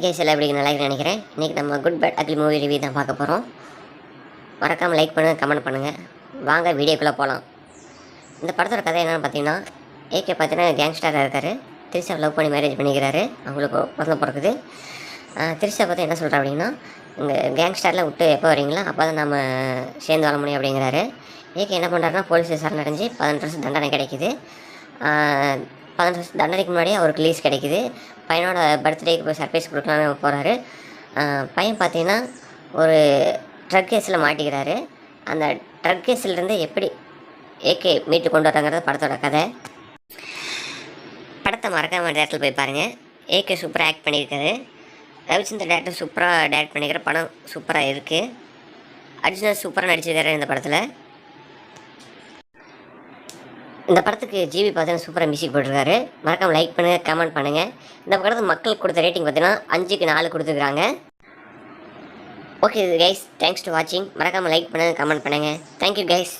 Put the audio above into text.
Case எல்லாம் எப்படி நல்லா நினைக்கிறேன். இன்றைக்கி நம்ம good bad ugly movie review தான் பார்க்க போகிறோம். மறக்காமல் லைக் பண்ணுங்கள், கமெண்ட் பண்ணுங்கள். வாங்க வீடியோக்குள்ளே போகலாம். இந்த படத்தோட கதை என்னென்னு பார்த்தீங்கன்னா, ஏகே பார்த்தீங்கன்னா கேங்ஸ்டராக இருக்கார். திரிஷா லவ் பண்ணி மேரேஜ் பண்ணிக்கிறாரு. அவங்களுக்கு குழந்தை பிறக்குது. திரிஷா பார்த்து என்ன சொல்கிறா அப்படின்னா, இங்கே கேங்ஸ்டரில் விட்டு எப்போ வரீங்களா அப்போ தான் நம்ம சேர்ந்து வர முடியும் அப்படிங்கிறாரு. ஏகே என்ன பண்ணுறாருன்னா, போலீஸ் விசாரணை அடைஞ்சு 18 வருஷம் தண்டனை கிடைக்கிது. 18 வருஷம் தண்டனைக்கு முன்னாடியே அவருக்கு லீஸ் கிடைக்கிது. பையனோட பர்த்டேக்கு போய் சர்ப்ரைஸ் கொடுக்கலான்னு போகிறாரு. பையன் பார்த்தீங்கன்னா ஒரு ட்ரக் கேஸில் மாட்டிக்கிறாரு. அந்த ட்ரக் கேஸ்லேருந்து எப்படி ஏகே மீட்டு கொண்டு வராங்கிறது படத்தோட கதை. படத்தை மறக்காம டேரக்டரில் போய் பாருங்கள். ஏகே சூப்பராக ஆக்ட் பண்ணியிருக்காரு. ரவிச்சந்திர டேரக்டர் சூப்பராக டேரக்ட் பண்ணிக்கிற படம் சூப்பராக இருக்குது. அர்ஜுனா சூப்பராக நடிச்சிருக்காரு இந்த படத்தில். இந்த படத்துக்கு ஜிவி பார்த்தீங்கன்னா சூப்பராக மியூசிக் போட்டிருக்காரு. மறக்காமல் லைக் பண்ணுங்கள், கமெண்ட் பண்ணுங்கள். இந்த படத்துக்கு மக்களுக்கு கொடுத்த ரேட்டிங் பார்த்தீங்கன்னா 5க்கு 4 கொடுத்துருக்குறாங்க. ஓகே கைஸ், தேங்க்ஸ் டு வாட்சிங். மறக்காமல் லைக் பண்ணுங்கள், கமெண்ட் பண்ணுங்கள். Thank you guys.